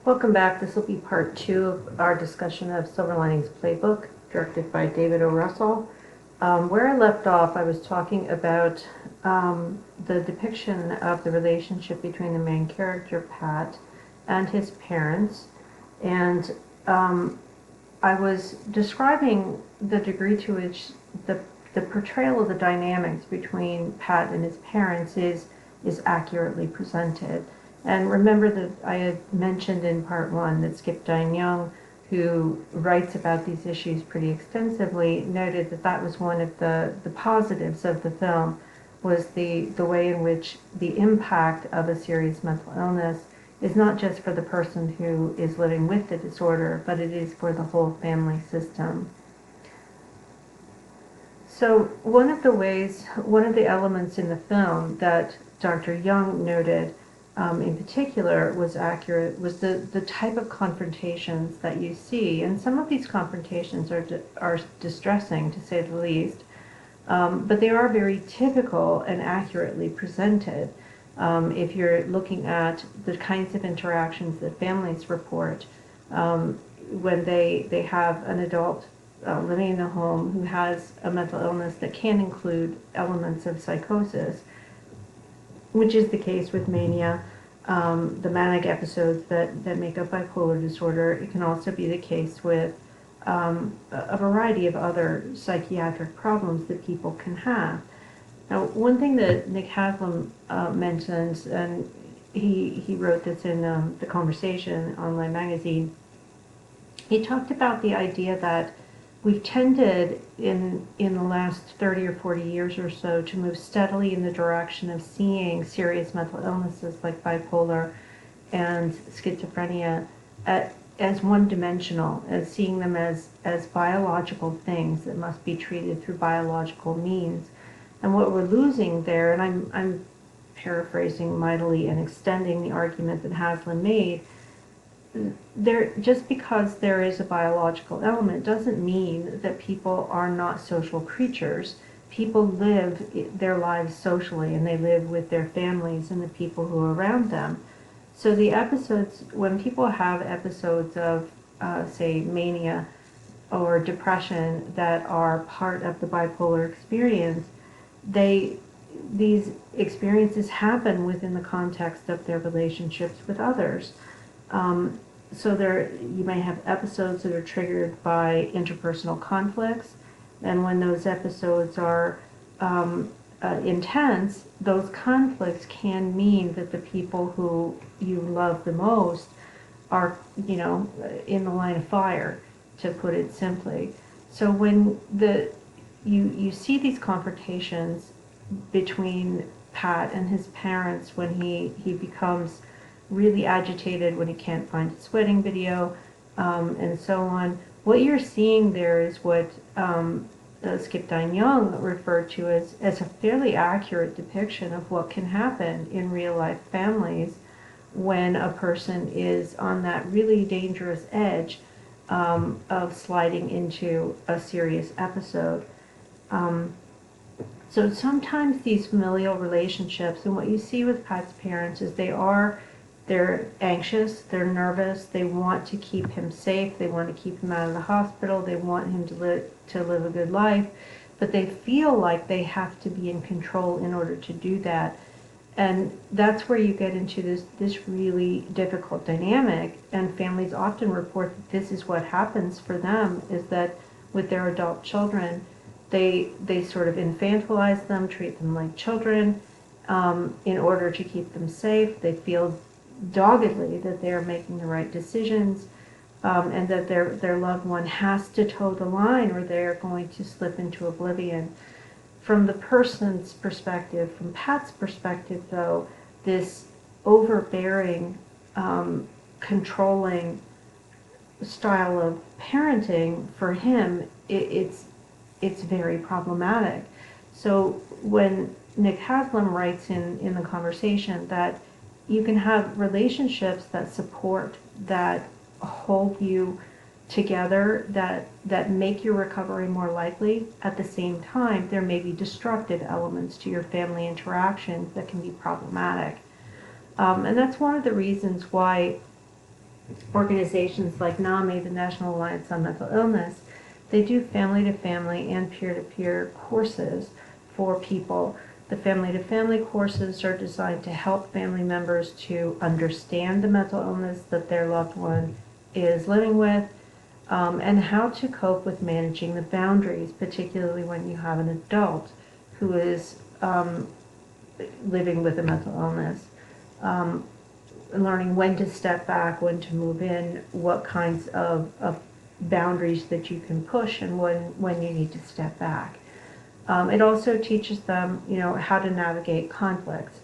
Welcome back. This will be part 2 of our discussion of Silver Linings Playbook, directed by David O. Russell. Where I left off, I was talking about the depiction of the relationship between the main character, Pat, and his parents. And I was describing the degree to which the portrayal of the dynamics between Pat and his parents is accurately presented. And remember that I had mentioned in part 1 that Skip Young, who writes about these issues pretty extensively, noted that that was one of the positives of the film, was the way in which the impact of a serious mental illness is not just for the person who is living with the disorder, but it is for the whole family system. So one of the elements in the film that Dr. Young noted in particular was accurate was the type of confrontations that you see. And some of these confrontations are distressing, to say the least, but they are very typical and accurately presented. If you're looking at the kinds of interactions that families report when they have an adult living in the home who has a mental illness that can include elements of psychosis, which is the case with mania, the manic episodes that make up bipolar disorder. It can also be the case with a variety of other psychiatric problems that people can have. Now, one thing that Nick Haslam mentions, and he wrote this in The Conversation online magazine, he talked about the idea that we've tended in the last 30 or 40 years or so to move steadily in the direction of seeing serious mental illnesses like bipolar and schizophrenia as one-dimensional, as seeing them as biological things that must be treated through biological means. And what we're losing there, and I'm paraphrasing mightily and extending the argument that Haslam made, just because there is a biological element doesn't mean that people are not social creatures. People live their lives socially, and they live with their families and the people who are around them. So the episodes, when people have episodes of, say, mania or depression that are part of the bipolar experience, these experiences happen within the context of their relationships with others. So you may have episodes that are triggered by interpersonal conflicts, and when those episodes are intense, those conflicts can mean that the people who you love the most are, in the line of fire, to put it simply. So when you see these confrontations between Pat and his parents when he becomes really agitated when he can't find his wedding video, and so on. What you're seeing there is what Skip Young referred to as a fairly accurate depiction of what can happen in real life families when a person is on that really dangerous edge of sliding into a serious episode. So sometimes these familial relationships, and what you see with Pat's parents is they're anxious, they're nervous, they want to keep him safe, they want to keep him out of the hospital, they want him to live a good life, but they feel like they have to be in control in order to do that. And that's where you get into this really difficult dynamic, and families often report that this is what happens for them, is that with their adult children, they sort of infantilize them, treat them like children, in order to keep them safe. They feel doggedly that they're making the right decisions, and that their loved one has to toe the line or they're going to slip into oblivion. From the person's perspective, from Pat's perspective though, this overbearing, controlling style of parenting, for him, it's very problematic. So when Nick Haslam writes in The Conversation that you can have relationships that support, that hold you together, that make your recovery more likely. At the same time, there may be destructive elements to your family interactions that can be problematic. And that's one of the reasons why organizations like NAMI, the National Alliance on Mental Illness, they do family-to-family and peer-to-peer courses for people. The family-to-family courses are designed to help family members to understand the mental illness that their loved one is living with, and how to cope with managing the boundaries, particularly when you have an adult who is living with a mental illness. Um, Learning when to step back, when to move in, what kinds of boundaries that you can push, and when you need to step back. It also teaches them, how to navigate conflicts.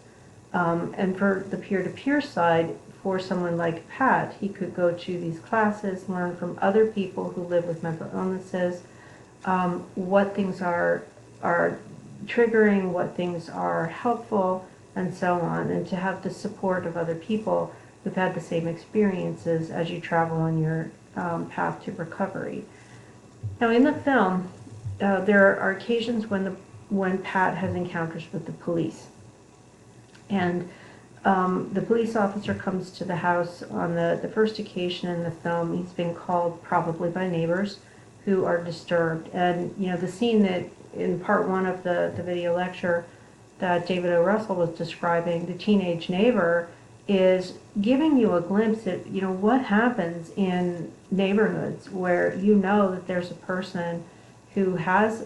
And for the peer-to-peer side, for someone like Pat, he could go to these classes, learn from other people who live with mental illnesses, what things are triggering, what things are helpful, and so on, and to have the support of other people who've had the same experiences as you travel on your path to recovery. Now, in the film, there are occasions when Pat has encounters with the police, and the police officer comes to the house on the first occasion in the film. He's been called probably by neighbors who are disturbed, and the scene that in part one of the video lecture that David O. Russell was describing, the teenage neighbor, is giving you a glimpse at what happens in neighborhoods where that there's a person who has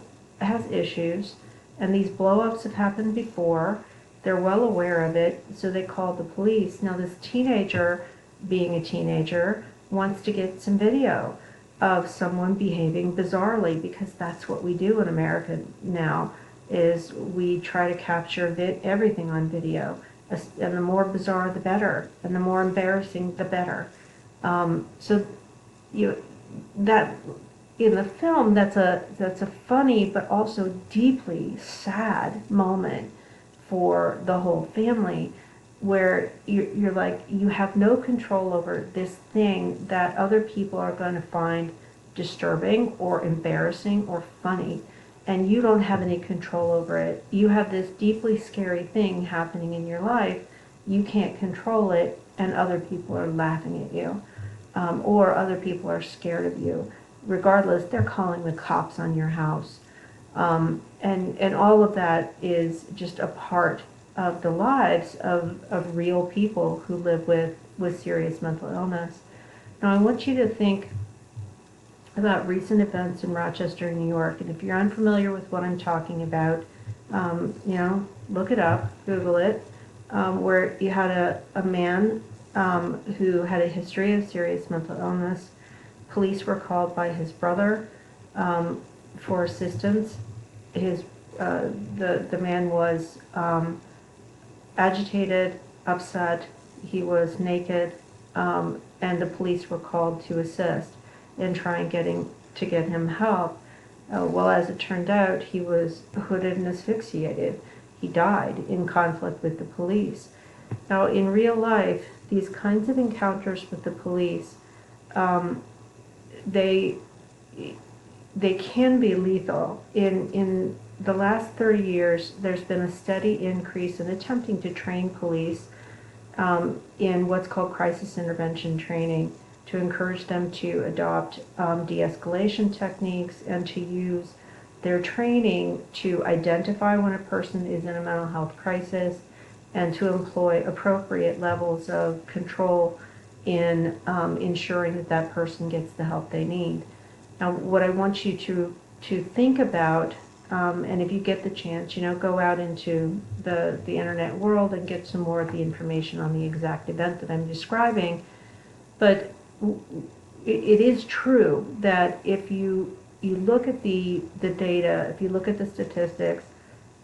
issues, and these blow-ups have happened before. They're well aware of it, so they call the police. Now this teenager, being a teenager, wants to get some video of someone behaving bizarrely, because that's what we do in America now, is we try to capture everything on video. And the more bizarre, the better, and the more embarrassing, the better. So that in the film, that's a funny but also deeply sad moment for the whole family, where you're like, you have no control over this thing that other people are going to find disturbing or embarrassing or funny, and you don't have any control over it. You have this deeply scary thing happening in your life. You can't control it, and other people are laughing at you, or other people are scared of you. Regardless, they're calling the cops on your house. And all of that is just a part of the lives of real people who live with serious mental illness. Now, I want you to think about recent events in Rochester, New York. And if you're unfamiliar with what I'm talking about, look it up, Google it, where you had a man who had a history of serious mental illness. Police were called by his brother for assistance. The man was agitated, upset, he was naked, and the police were called to assist in trying to get him help. Well, as it turned out, he was hooded and asphyxiated. He died in conflict with the police. Now, in real life, these kinds of encounters with the police, they can be lethal. In the last 30 years, there's been a steady increase in attempting to train police in what's called crisis intervention training, to encourage them to adopt de-escalation techniques and to use their training to identify when a person is in a mental health crisis and to employ appropriate levels of control in ensuring that that person gets the help they need. Now, what I want you to think about, and if you get the chance, go out into the internet world and get some more of the information on the exact event that I'm describing. But it is true that if you look at the data, if you look at the statistics,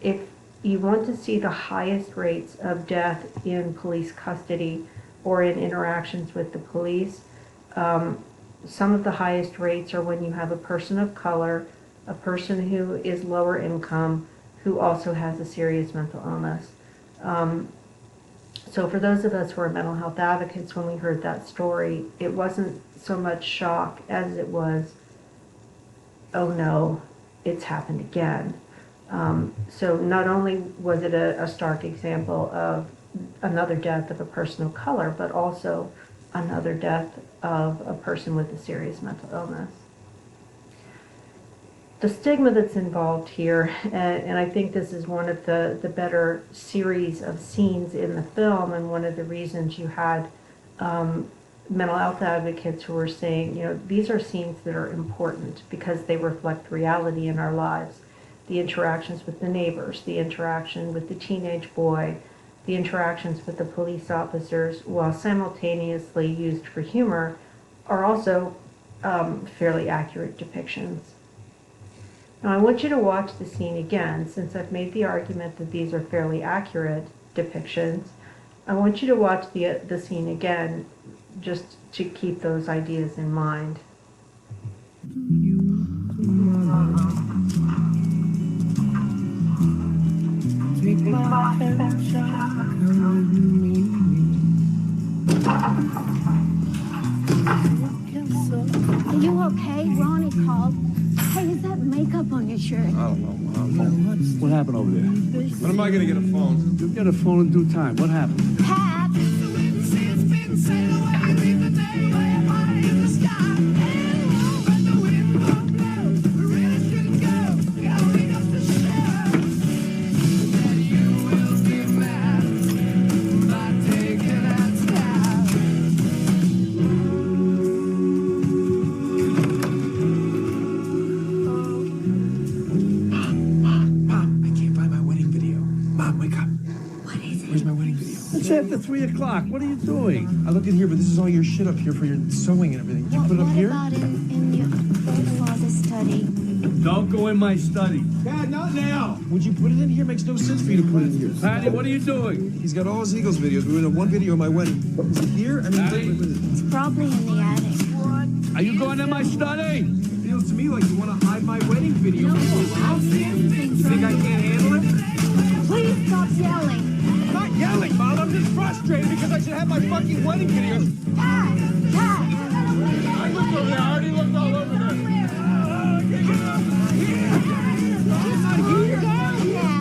if you want to see the highest rates of death in police custody or in interactions with the police, some of the highest rates are when you have a person of color, a person who is lower income, who also has a serious mental illness. So for those of us who are mental health advocates, when we heard that story, it wasn't so much shock as it was, oh no, it's happened again. So not only was it a stark example of another death of a person of color, but also another death of a person with a serious mental illness. The stigma that's involved here, and I think this is one of the better series of scenes in the film, and one of the reasons you had mental health advocates who were saying, you know, these are scenes that are important because they reflect reality in our lives. The interactions with the neighbors, the interaction with the teenage boy, the interactions with the police officers, while simultaneously used for humor, are also fairly accurate depictions. Now I want you to watch the scene again, since I've made the argument that these are fairly accurate depictions. I want you to watch the scene again, just to keep those ideas in mind. Are you okay? Ronnie called. Hey, is that makeup on your shirt? I don't know, Mom. What happened over there? When am I gonna get a phone? You'll get a phone in due time. What happened? Pat! It's after 3 o'clock. What are you doing? I looked in here, but this is all your shit up here for your sewing and everything. Did you put it up here? What about in your father's study? Don't go in my study. Dad, not now. Would you put it in here? Makes no sense for you to put it in here. Patty, what are you doing? He's got all his Eagles videos. We were in one video of my wedding. Is it here? I mean, Patty? It's probably in the attic. Are you going in my study? It feels to me like you want to hide my wedding video. No, You think I can't handle it? Please stop yelling. I'm not yelling, Mom. I'm just frustrated because I should have my fucking wedding videos. Pat! I looked over there. I already looked all over there.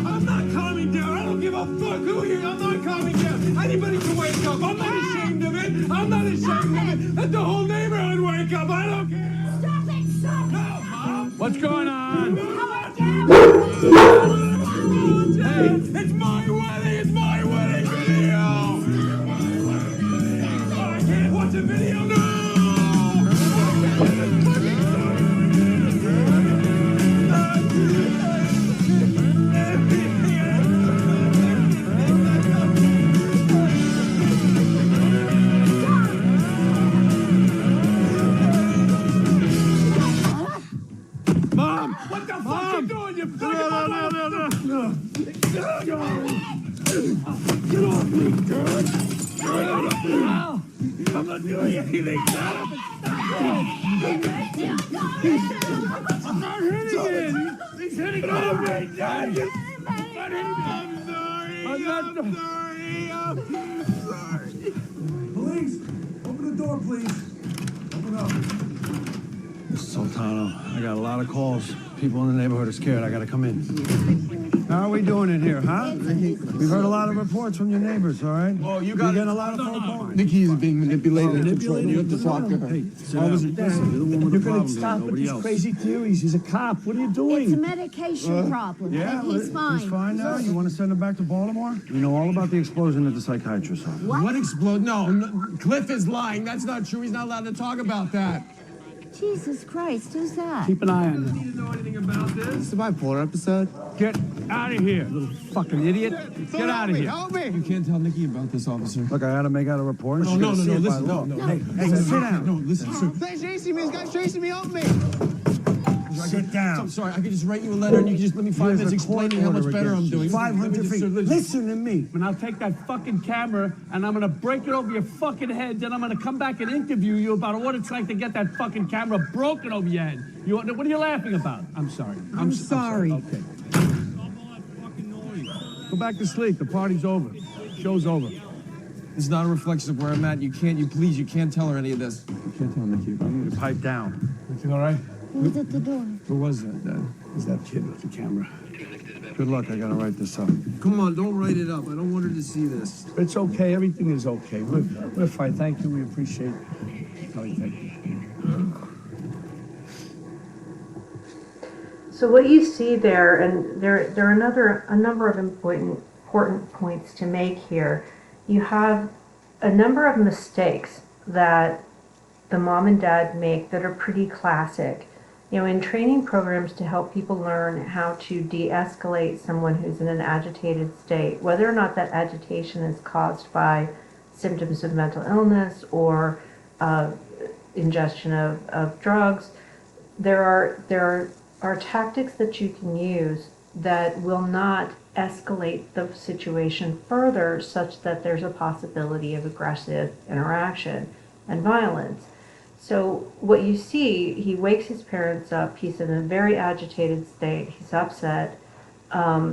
I'm not calming down. I don't give a fuck who you are. I'm not calming down. Anybody can wake up. I'm not ashamed of it. I'm not ashamed of it. Let the whole neighborhood wake up. I don't care. Stop it! Stop it! No, Mom. What's going on? Hey, it's my wedding. It's my wedding video. I can't watch a video now. Mom, what the fuck you doing? You fucking no. Get off me, girl. I'm not doing anything. I'm not hitting it. He's hitting me. Dad. I'm sorry. I'm sorry. Police, open the door, please. Open up. Mr. Sultano, I got a lot of calls. People in the neighborhood are scared. I gotta come in. How are we doing in here, huh? We've heard a lot of reports from your neighbors, all right? Oh, you got getting a lot of phone calls. Nikki is being manipulated. You have to talk to her. Hey, sit down. Listen, you're the one with the problem here, stop with nobody these else. crazy theories. He's a cop. What are you doing? It's a medication problem. Yeah, and he's fine. He's fine now? You want to send him back to Baltimore? We know all about the explosion at the psychiatrist's office. What explode? No, Cliff is lying. That's not true. He's not allowed to talk about that. Jesus Christ, who's that? Keep an eye on them. Need to know anything about this? It's a bipolar episode. Get out of here, little fucking idiot. Get out of here. Help me! You can't tell Nikki about this, officer. Look, I had to make out a report. No, listen, no. Hey, sit down. No, listen, sir. They're chasing me. This guy's chasing me. Help me! Sit down. I'm sorry. I could just write you a letter and you can just let me 5 minutes explaining how much better I'm doing. 500 feet. Sir, Listen to me. And I'll take that fucking camera and I'm gonna break it over your fucking head. Then I'm gonna come back and interview you about what it's like to get that fucking camera broken over your head. What are you laughing about? I'm sorry. I'm sorry. Okay. Go back to sleep. The party's over. Show's over. It's not a reflection of where I'm at. You can't tell her any of this. You can't tell Nikki about You pipe down. Everything all right? Who's at the door? Who was that, Dad? Is that kid with the camera? Good luck. I gotta write this up. Come on, don't write it up. I don't want her to see this. It's okay. Everything is okay. We're fine. Thank you. We appreciate everything. So what you see there, and there are a number of important points to make here. You have a number of mistakes that the mom and dad make that are pretty classic. You know, in training programs to help people learn how to de-escalate someone who's in an agitated state, whether or not that agitation is caused by symptoms of mental illness or ingestion of drugs, there are tactics that you can use that will not escalate the situation further such that there's a possibility of aggressive interaction and violence. So what you see, he wakes his parents up, he's in a very agitated state, he's upset,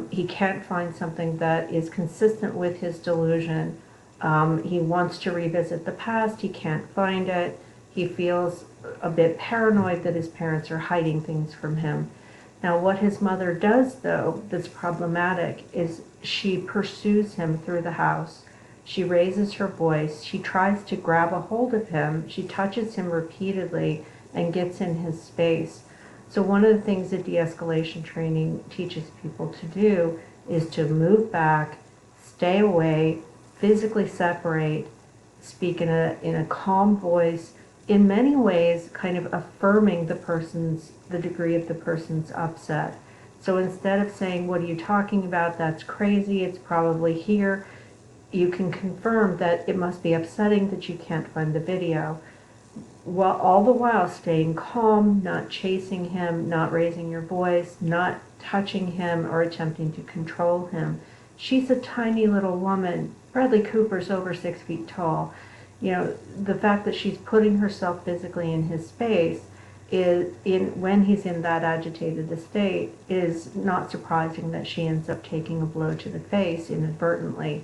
he can't find something that is consistent with his delusion, he wants to revisit the past, he can't find it, he feels a bit paranoid that his parents are hiding things from him. Now, what his mother does, though, that's problematic, is she pursues him through the house. She raises her voice. She tries to grab a hold of him. She touches him repeatedly and gets in his space. So one of the things that de-escalation training teaches people to do is to move back, stay away, physically separate, speak in a calm voice, in many ways kind of affirming the degree of the person's upset. So instead of saying, what are you talking about? That's crazy. It's probably here. You can confirm that it must be upsetting that you can't find the video. While all the while staying calm, not chasing him, not raising your voice, not touching him or attempting to control him. She's a tiny little woman. Bradley Cooper's over 6 feet tall. You know, the fact that she's putting herself physically in his space when he's in that agitated state is not surprising that she ends up taking a blow to the face inadvertently.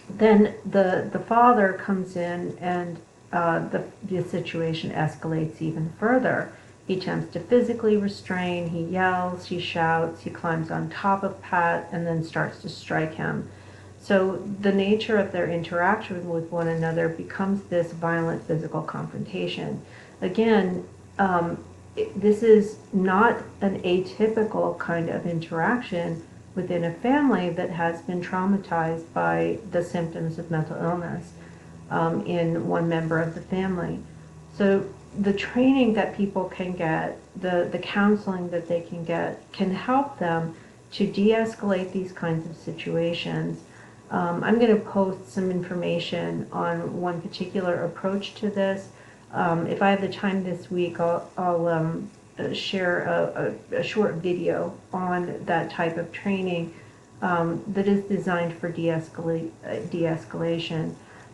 Then the father comes in and the situation escalates even further. He attempts to physically restrain, he yells, he shouts, he climbs on top of Pat and then starts to strike him. So the nature of their interaction with one another becomes this violent physical confrontation. Again, this is not an atypical kind of interaction within a family that has been traumatized by the symptoms of mental illness in one member of the family. So the training that people can get, the counseling that they can get, can help them to de-escalate these kinds of situations. I'm going to post some information on one particular approach to this. If I have the time this week, I'll share a short video on that type of training that is designed for de-escalation.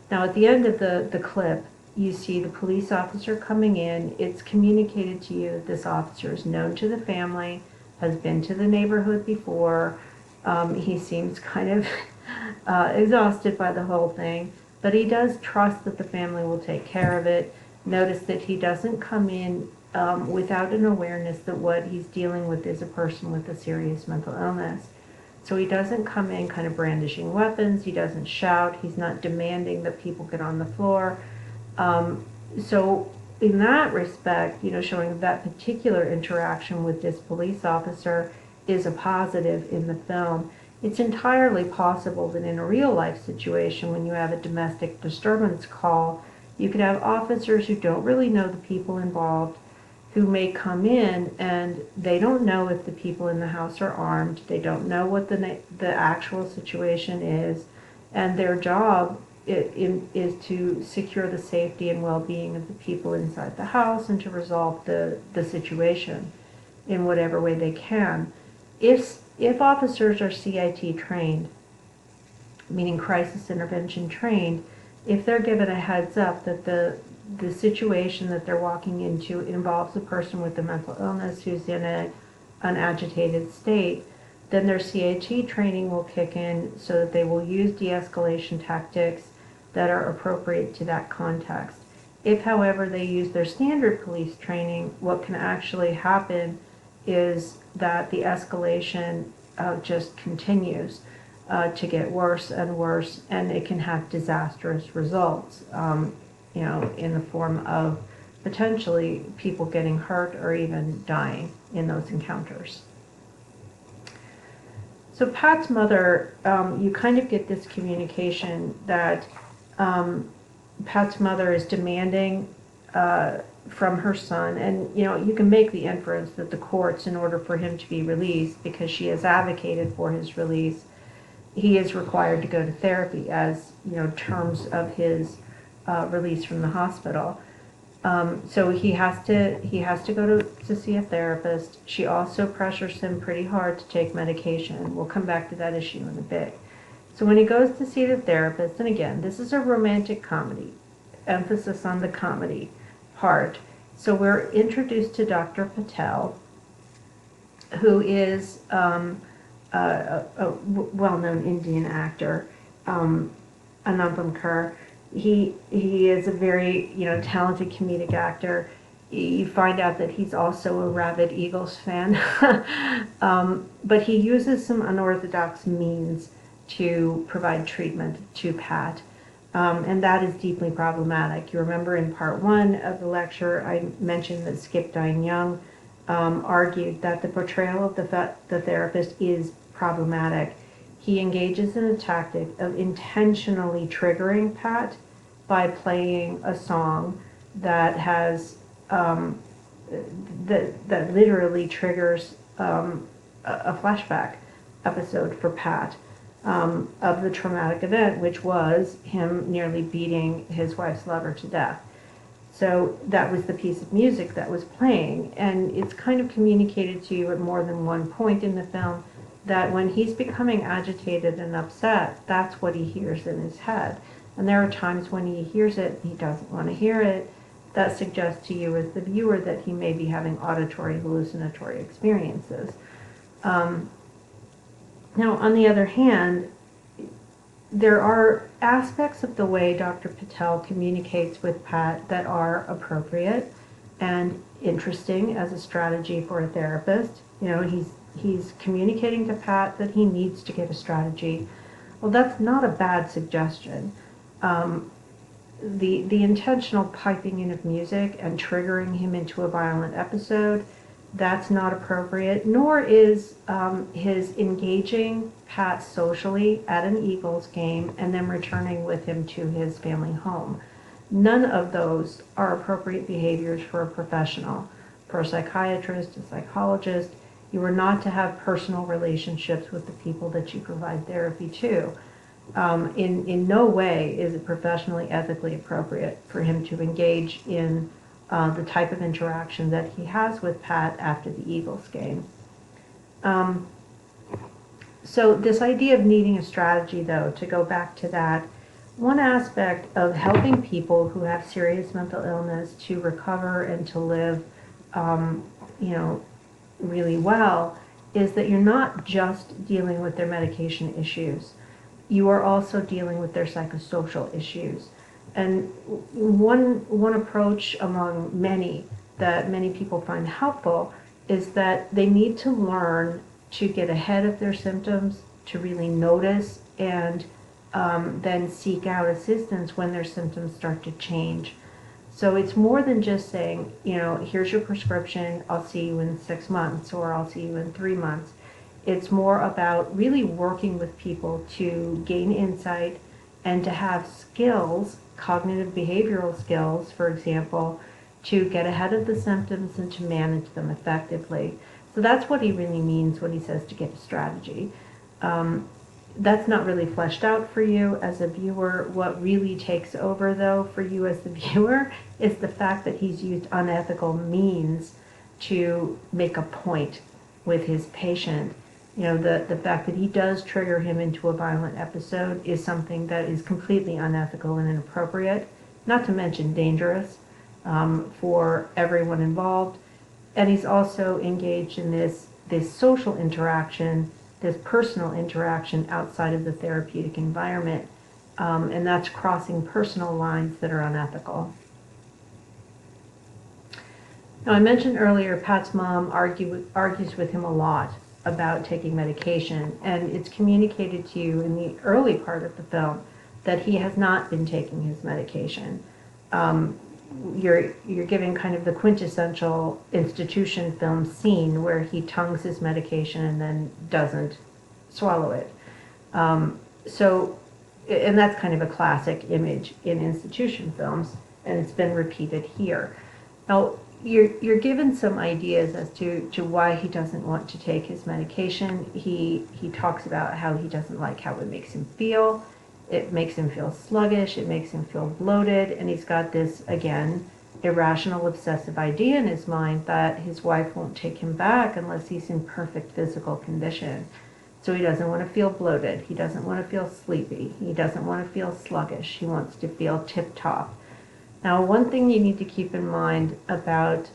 Now, at the end of the clip, you see the police officer coming in. It's communicated to you that this officer is known to the family, has been to the neighborhood before. He seems kind of exhausted by the whole thing, but he does trust that the family will take care of it. Notice that he doesn't come in without an awareness that what he's dealing with is a person with a serious mental illness. So he doesn't come in kind of brandishing weapons, he doesn't shout, he's not demanding that people get on the floor. So in that respect, showing that particular interaction with this police officer is a positive in the film. It's entirely possible that in a real life situation, when you have a domestic disturbance call, you could have officers who don't really know the people involved, who may come in and they don't know if the people in the house are armed, they don't know what the actual situation is, and their job is to secure the safety and well-being of the people inside the house and to resolve the situation in whatever way they can. If officers are CIT trained, meaning crisis intervention trained, if they're given a heads up that the situation that they're walking into involves a person with a mental illness who's in an agitated state, then their CIT training will kick in so that they will use de-escalation tactics that are appropriate to that context. If, however, they use their standard police training, what can actually happen is that the escalation just continues to get worse and worse, and it can have disastrous results, in the form of potentially people getting hurt or even dying in those encounters. So Pat's mother, you kind of get this communication that Pat's mother is demanding from her son, and you can make the inference that the courts, in order for him to be released, because she has advocated for his release, he is required to go to therapy as terms of his release from the hospital. So he has to go to see a therapist. She also pressures him pretty hard to take medication. We'll come back to that issue in a bit. So when he goes to see the therapist, and again, this is a romantic comedy, emphasis on the comedy part. So we're introduced to Dr. Patel, who is a well-known Indian actor, Anupam Kher. He is a very talented comedic actor. You find out that he's also a rabid Eagles fan, but he uses some unorthodox means to provide treatment to Pat, and that is deeply problematic. You remember in part 1 of the lecture, I mentioned that Skip Dine Young argued that the portrayal of the therapist is problematic. He engages in a tactic of intentionally triggering Pat by playing a song that has that literally triggers a flashback episode for Pat of the traumatic event, which was him nearly beating his wife's lover to death. So that was the piece of music that was playing, and it's kind of communicated to you at more than one point in the film that when he's becoming agitated and upset, that's what he hears in his head. And there are times when he hears it, he doesn't want to hear it. That suggests to you as the viewer that he may be having auditory hallucinatory experiences. Now, on the other hand, there are aspects of the way Dr. Patel communicates with Pat that are appropriate and interesting as a strategy for a therapist. He's communicating to Pat that he needs to get a strategy. Well, that's not a bad suggestion. The intentional piping in of music and triggering him into a violent episode, that's not appropriate, nor is his engaging Pat socially at an Eagles game and then returning with him to his family home. None of those are appropriate behaviors for a professional. For a psychiatrist, a psychologist, you are not to have personal relationships with the people that you provide therapy to. In no way is it professionally, ethically appropriate for him to engage in the type of interaction that he has with Pat after the Eagles game. So this idea of needing a strategy, though, to go back to that, one aspect of helping people who have serious mental illness to recover and to live, really well, is that you're not just dealing with their medication issues. You are also dealing with their psychosocial issues. And one approach among many that many people find helpful is that they need to learn to get ahead of their symptoms, to really notice, and then seek out assistance when their symptoms start to change. So it's more than just saying, here's your prescription, I'll see you in 6 months, or I'll see you in 3 months. It's more about really working with people to gain insight and to have skills, cognitive behavioral skills, for example, to get ahead of the symptoms and to manage them effectively. So that's what he really means when he says to get a strategy. That's not really fleshed out for you as a viewer. What really takes over, though, for you as the viewer is the fact that he's used unethical means to make a point with his patient. The fact that he does trigger him into a violent episode is something that is completely unethical and inappropriate, not to mention dangerous for everyone involved. And he's also engaged in this social interaction, this personal interaction outside of the therapeutic environment, and that's crossing personal lines that are unethical. Now, I mentioned earlier Pat's mom argues with him a lot about taking medication, and it's communicated to you in the early part of the film that he has not been taking his medication. You're given kind of the quintessential institution film scene where he tongues his medication and then doesn't swallow it. So, and that's kind of a classic image in institution films, and it's been repeated here. Now, you're given some ideas as to why he doesn't want to take his medication. He talks about how he doesn't like how it makes him feel. It makes him feel sluggish, it makes him feel bloated, and he's got this, again, irrational obsessive idea in his mind that his wife won't take him back unless he's in perfect physical condition. So he doesn't want to feel bloated, he doesn't want to feel sleepy, he doesn't want to feel sluggish, he wants to feel tip-top. Now, one thing you need to keep in mind about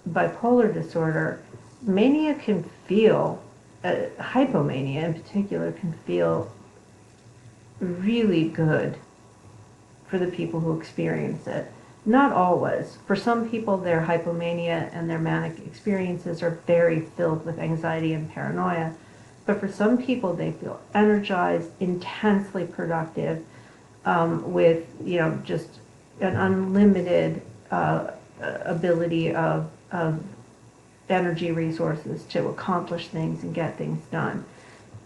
bipolar disorder, mania can feel, hypomania in particular, can feel really good for the people who experience it. Not always. For some people, their hypomania and their manic experiences are very filled with anxiety and paranoia. But for some people, they feel energized, intensely productive, with, just an unlimited ability of energy resources to accomplish things and get things done.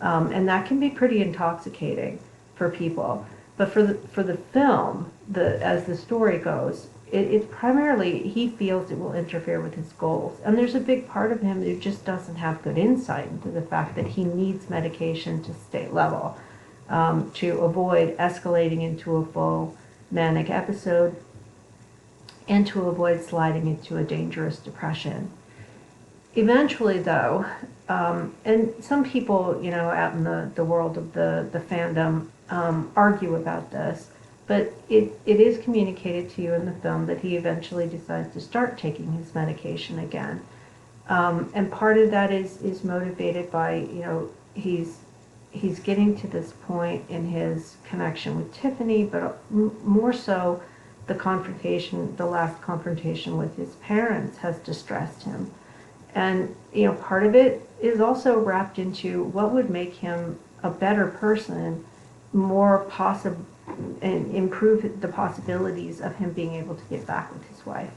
And that can be pretty intoxicating for people. But for the film, as the story goes, it's primarily he feels it will interfere with his goals. And there's a big part of him who just doesn't have good insight into the fact that he needs medication to stay level, to avoid escalating into a full manic episode, and to avoid sliding into a dangerous depression. Eventually, though, and some people, out in the world of the fandom, argue about this, but it is communicated to you in the film that he eventually decides to start taking his medication again. And part of that is motivated by, he's getting to this point in his connection with Tiffany, but more so the last confrontation with his parents has distressed him. And, part of it is also wrapped into what would make him a better person, more possible, and improve the possibilities of him being able to get back with his wife.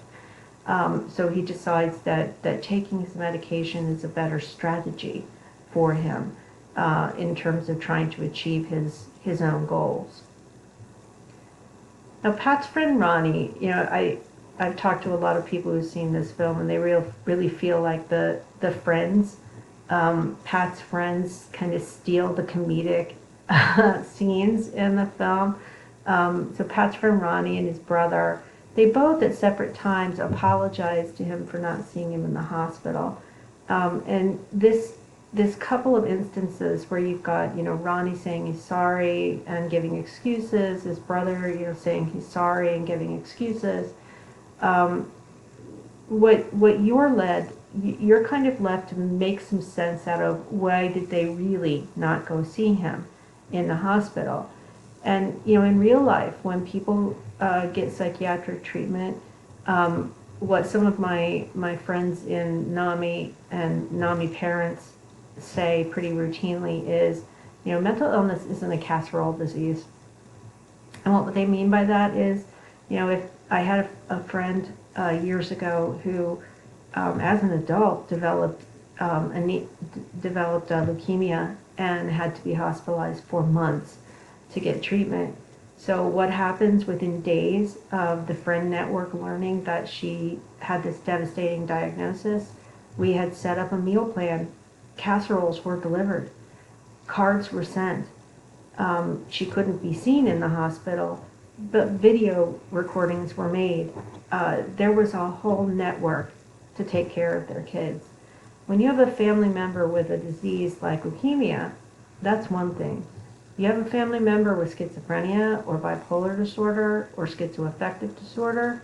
So he decides that taking his medication is a better strategy for him in terms of trying to achieve his own goals. Now, Pat's friend Ronnie, I've talked to a lot of people who've seen this film, and they really feel like the friends, Pat's friends, kind of steal the comedic scenes in the film. So Pat's friend Ronnie and his brother, they both at separate times apologized to him for not seeing him in the hospital. And this couple of instances where you've got, Ronnie saying he's sorry and giving excuses, his brother, saying he's sorry and giving excuses. What you're kind of left to make some sense out of why did they really not go see him in the hospital. And, in real life, when people get psychiatric treatment, what some of my friends in NAMI and NAMI parents say pretty routinely is, mental illness isn't a casserole disease. And what they mean by that is, if I had a friend years ago who, as an adult, developed leukemia and had to be hospitalized for months to get treatment. So what happens within days of the friend network learning that she had this devastating diagnosis? We had set up a meal plan. Casseroles were delivered. Cards were sent. She couldn't be seen in the hospital, but video recordings were made. There was a whole network to take care of their kids. When you have a family member with a disease like leukemia, that's one thing. You have a family member with schizophrenia or bipolar disorder or schizoaffective disorder,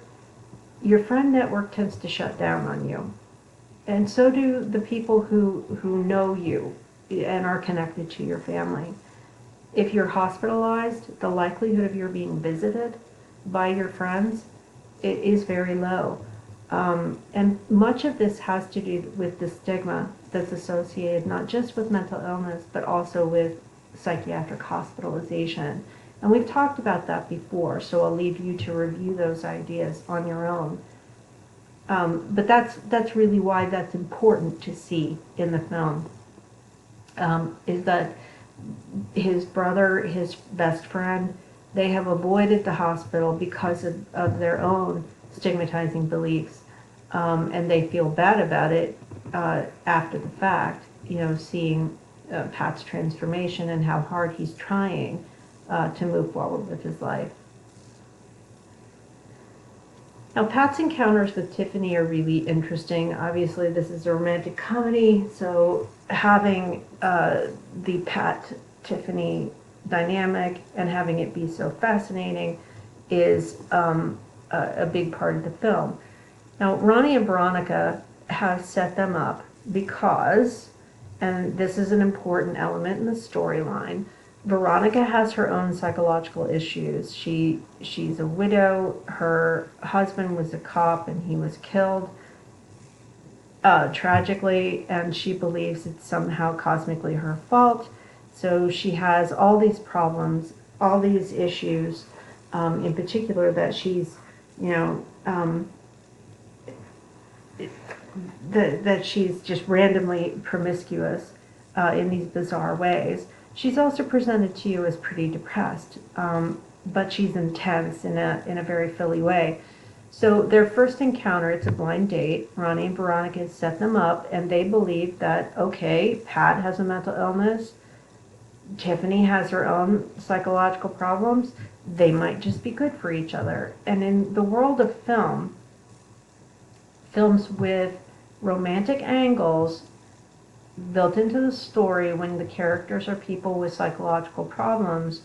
your friend network tends to shut down on you. And so do the people who know you and are connected to your family. If you're hospitalized, the likelihood of your being visited by your friends, it is very low. And much of this has to do with the stigma that's associated not just with mental illness, but also with psychiatric hospitalization. And we've talked about that before, so I'll leave you to review those ideas on your own. But that's really why that's important to see in the film, is that his brother, his best friend, they have avoided the hospital because of their own stigmatizing beliefs. And they feel bad about it after the fact, seeing Pat's transformation and how hard he's trying to move forward with his life. Now, Pat's encounters with Tiffany are really interesting. Obviously, this is a romantic comedy, so having the Pat-Tiffany dynamic and having it be so fascinating is a big part of the film. Now, Ronnie and Veronica have set them up because, and this is an important element in the storyline, Veronica has her own psychological issues. She's a widow. Her husband was a cop and he was killed tragically, and she believes it's somehow cosmically her fault. So she has all these problems, all these issues, in particular that she's, that she's just randomly promiscuous in these bizarre ways. She's also presented to you as pretty depressed, but she's intense in a very Philly way. So their first encounter, it's a blind date. Ronnie and Veronica set them up, and they believe that, okay, Pat has a mental illness, Tiffany has her own psychological problems, they might just be good for each other. And in the world of films with romantic angles built into the story when the characters are people with psychological problems,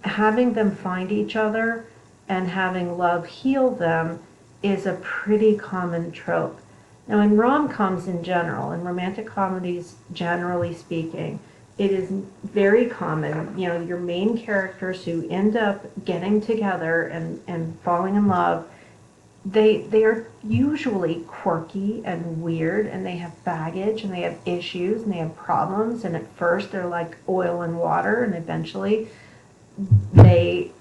having them find each other and having love heal them is a pretty common trope. Now, in rom-coms in general, in romantic comedies generally speaking, it is very common, your main characters who end up getting together and falling in love, they are usually quirky and weird, and they have baggage, and they have issues, and they have problems, and at first they're like oil and water, and eventually they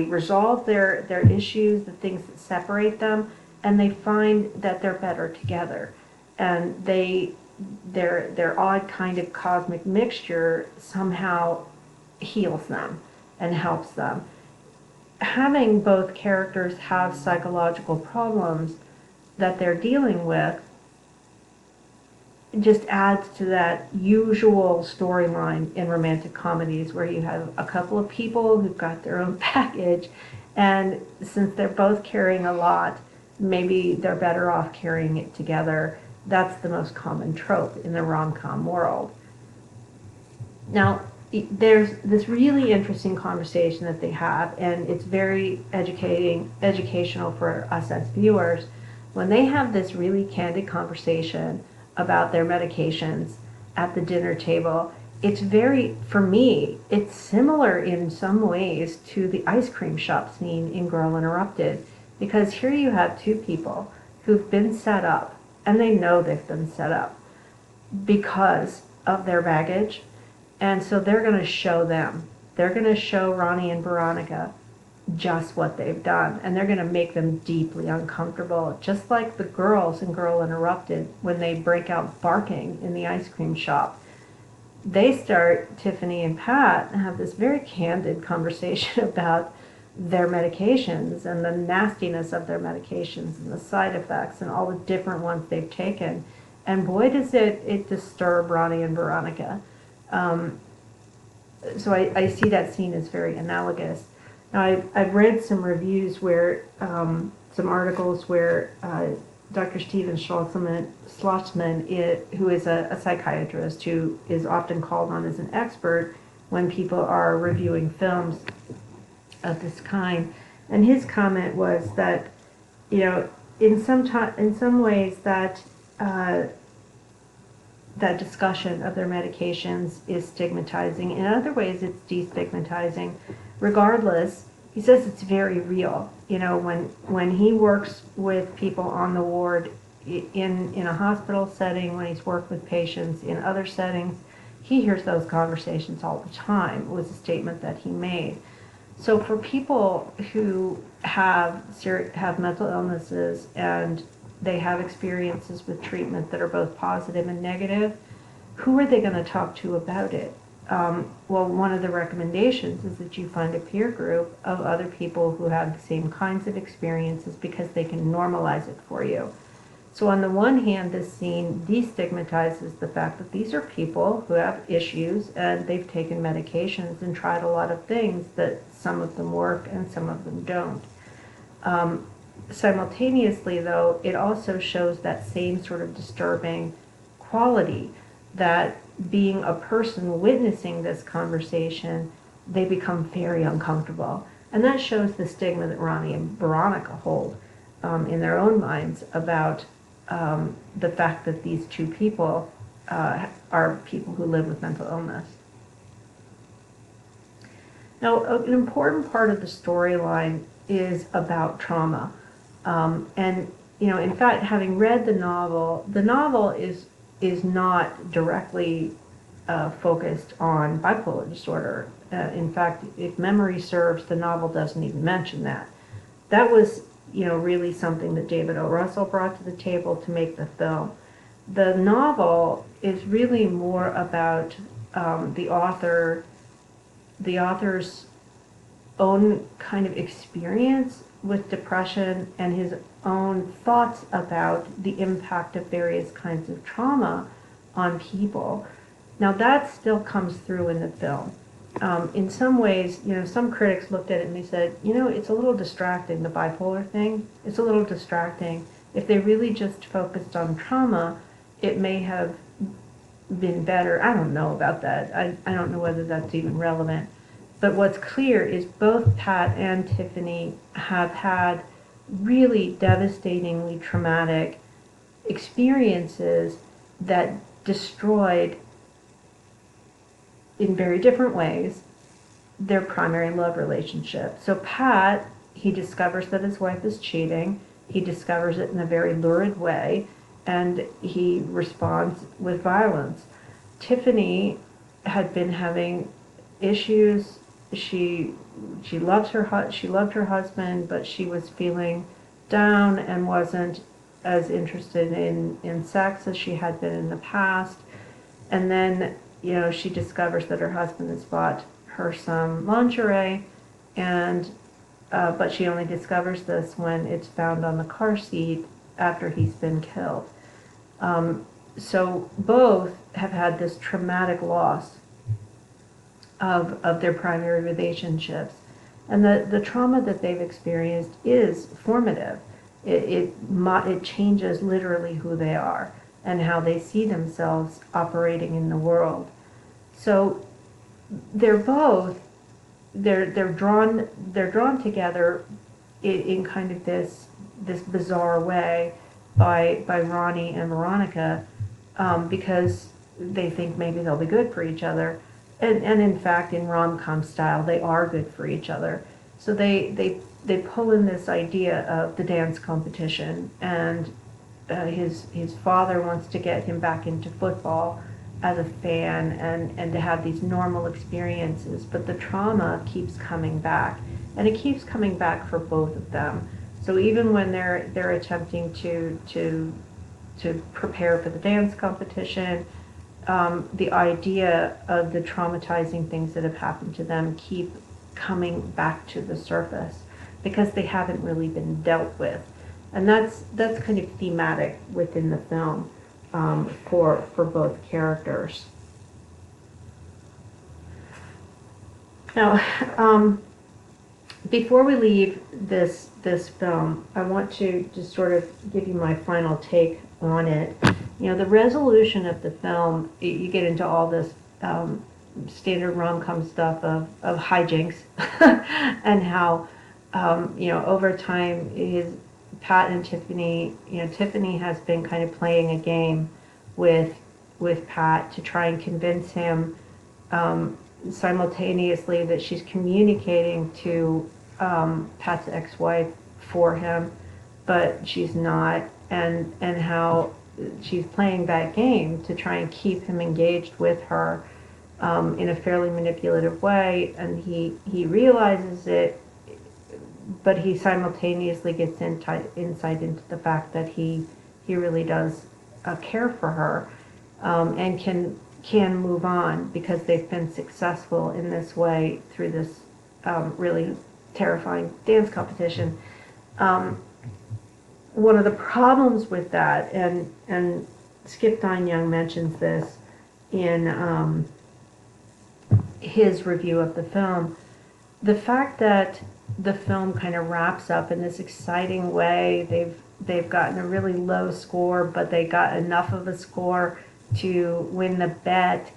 resolve their issues, the things that separate them, and they find that they're better together. And their odd kind of cosmic mixture somehow heals them and helps them. Having both characters have psychological problems that they're dealing with just adds to that usual storyline in romantic comedies where you have a couple of people who've got their own package, and since they're both carrying a lot, maybe they're better off carrying it together. That's the most common trope in the rom-com world. Now, there's this really interesting conversation that they have, and it's very educational for us as viewers. When they have this really candid conversation about their medications at the dinner table, it's for me, it's similar in some ways to the ice cream shop scene in Girl Interrupted, because here you have two people who've been set up, and they know they've been set up because of their baggage. And so they're going to show them. They're going to show Ronnie and Veronica just what they've done. And they're going to make them deeply uncomfortable. Just like the girls in Girl Interrupted, when they break out barking in the ice cream shop. Tiffany and Pat have this very candid conversation about their medications and the nastiness of their medications and the side effects and all the different ones they've taken. And boy, does it disturb Ronnie and Veronica. So I see that scene as very analogous. Now, I've read some reviews where, some articles where Dr. Stephen Schlossman, who is a psychiatrist who is often called on as an expert when people are reviewing films of this kind, and his comment was that, in some ways that that discussion of their medications is stigmatizing. In other ways, it's destigmatizing. Regardless, he says it's very real. You know, when he works with people on the ward in a hospital setting, when he's worked with patients in other settings, he hears those conversations all the time, was a statement that he made. So for people who have mental illnesses and they have experiences with treatment that are both positive and negative, who are they going to talk to about it? Well, one of the recommendations is that you find a peer group of other people who have the same kinds of experiences because they can normalize it for you. So on the one hand, this scene destigmatizes the fact that these are people who have issues and they've taken medications and tried a lot of things that some of them work and some of them don't. Simultaneously, though, it also shows that same sort of disturbing quality that being a person witnessing this conversation, they become very uncomfortable. And that shows the stigma that Ronnie and Veronica hold in their own minds about the fact that these two people are people who live with mental illness. Now, an important part of the storyline is about trauma. And, you know, in fact, having read the novel is not directly focused on bipolar disorder. In fact, if memory serves, the novel doesn't even mention that. That was, you know, really something that David O. Russell brought to the table to make the film. The novel is really more about the author's own kind of experience with depression and his own thoughts about the impact of various kinds of trauma on people. Now that still comes through in the film. In some ways, you know, some critics looked at it and they said, you know, it's a little distracting, the bipolar thing. It's a little distracting. If they really just focused on trauma, it may have been better. I don't know about that. I don't know whether that's even relevant. But what's clear is both Pat and Tiffany have had really devastatingly traumatic experiences that destroyed, in very different ways, their primary love relationship. So Pat, he discovers that his wife is cheating. He discovers it in a very lurid way, and he responds with violence. Tiffany had been having issues. She loved her husband, but she was feeling down and wasn't as interested in sex as she had been in the past. And then, you know, she discovers that her husband has bought her some lingerie, and but she only discovers this when it's found on the car seat after he's been killed. So both have had this traumatic loss of their primary relationships. And the trauma that they've experienced is formative. It changes literally who they are and how they see themselves operating in the world. So they're drawn together in kind of this bizarre way by Ronnie and Veronica because they think maybe they'll be good for each other. And in fact, in rom-com style, they are good for each other. So they pull in this idea of the dance competition, and his father wants to get him back into football as a fan and to have these normal experiences. But the trauma keeps coming back, and it keeps coming back for both of them. So even when they're attempting to prepare for the dance competition, the idea of the traumatizing things that have happened to them keep coming back to the surface because they haven't really been dealt with. And that's kind of thematic within the film for both characters. Now, before we leave this film, I want to just sort of give you my final take on it. You know, the resolution of the film, you get into all this standard rom-com stuff of hijinks and how, you know, over time, Pat and Tiffany, you know, Tiffany has been kind of playing a game with Pat to try and convince him simultaneously that she's communicating to Pat's ex-wife for him, but she's not, and how she's playing that game to try and keep him engaged with her in a fairly manipulative way, and he realizes it, but he simultaneously gets insight into the fact that he really does care for her, and can move on because they've been successful in this way through this really terrifying dance competition. One of the problems with that, and Skip Dine Young mentions this in his review of the film, the fact that the film kind of wraps up in this exciting way. They've gotten a really low score, but they got enough of a score to win the bet,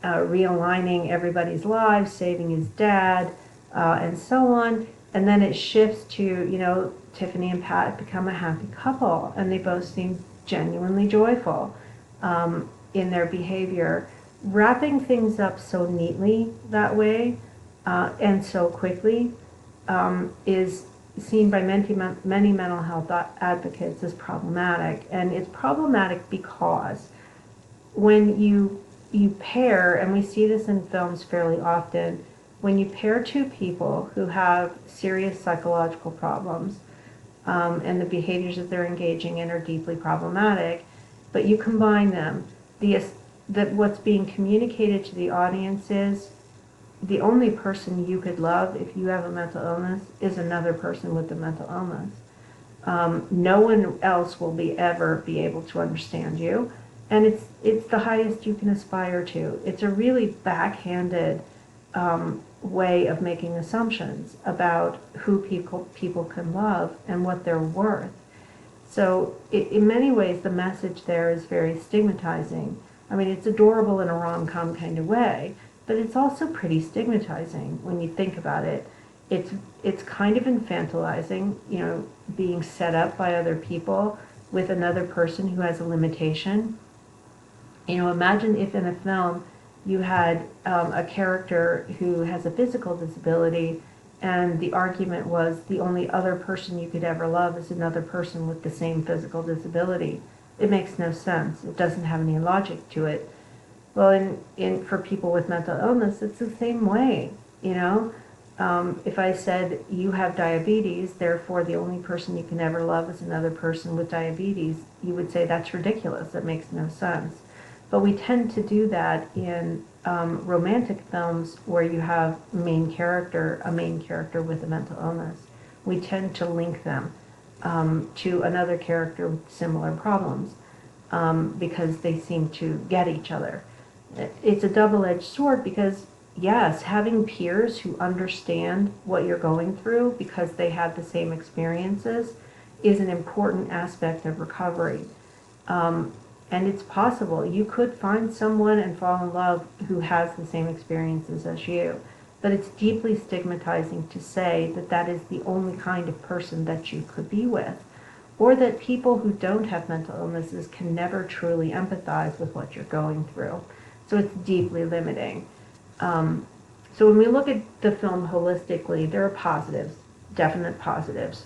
realigning everybody's lives, saving his dad, and so on. And then it shifts to, you know, Tiffany and Pat become a happy couple, and they both seem genuinely joyful in their behavior. Wrapping things up so neatly that way and so quickly is seen by many mental health advocates as problematic. And it's problematic because when you pair, and we see this in films fairly often, when you pair two people who have serious psychological problems, and the behaviors that they're engaging in are deeply problematic, but you combine them, that what's being communicated to the audience is the only person you could love if you have a mental illness is another person with a mental illness. No one else will ever be able to understand you, and it's the highest you can aspire to. It's a really backhanded way of making assumptions about who people can love and what they're worth. So in many ways, the message there is very stigmatizing. I mean, it's adorable in a rom-com kind of way, but it's also pretty stigmatizing when you think about it. It's kind of infantilizing, you know, being set up by other people with another person who has a limitation. You know, imagine if in a film you had a character who has a physical disability, and the argument was the only other person you could ever love is another person with the same physical disability. It makes no sense. It doesn't have any logic to it. Well, for people with mental illness, it's the same way, you know. If I said you have diabetes, therefore the only person you can ever love is another person with diabetes, you would say that's ridiculous. That makes no sense. But we tend to do that in romantic films where you have a main character with a mental illness. We tend to link them to another character with similar problems because they seem to get each other. It's a double-edged sword because, yes, having peers who understand what you're going through because they had the same experiences is an important aspect of recovery. And it's possible. You could find someone and fall in love who has the same experiences as you. But it's deeply stigmatizing to say that that is the only kind of person that you could be with. Or that people who don't have mental illnesses can never truly empathize with what you're going through. So it's deeply limiting. So when we look at the film holistically, there are positives, definite positives.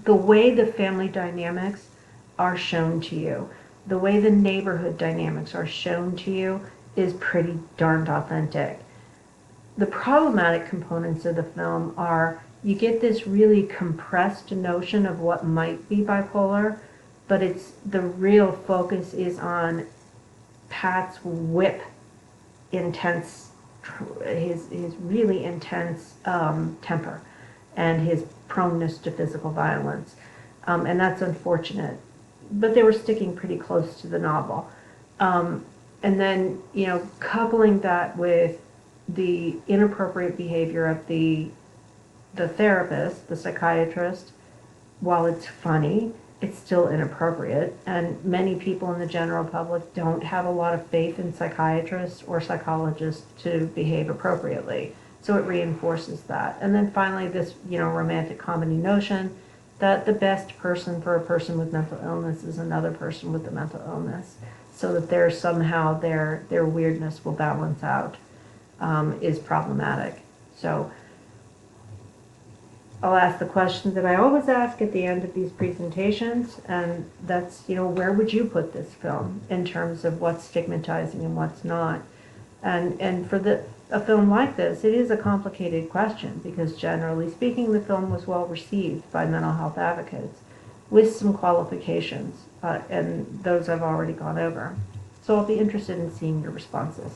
The way the family dynamics are shown to you, the way the neighborhood dynamics are shown to you is pretty darned authentic. The problematic components of the film are you get this really compressed notion of what might be bipolar, but the real focus is on Pat's intense, his really intense temper and his proneness to physical violence. And that's unfortunate. But they were sticking pretty close to the novel. And then, you know, coupling that with the inappropriate behavior of the therapist, the psychiatrist, while it's funny, it's still inappropriate. And many people in the general public don't have a lot of faith in psychiatrists or psychologists to behave appropriately. So it reinforces that. And then finally, this, you know, romantic comedy notion that the best person for a person with mental illness is another person with a mental illness, so that there's somehow their weirdness will balance out, is problematic. So I'll ask the question that I always ask at the end of these presentations, and that's, where would you put this film in terms of what's stigmatizing and what's not? And for a film like this, it is a complicated question because generally speaking, the film was well received by mental health advocates with some qualifications, and those I've already gone over. So I'll be interested in seeing your responses.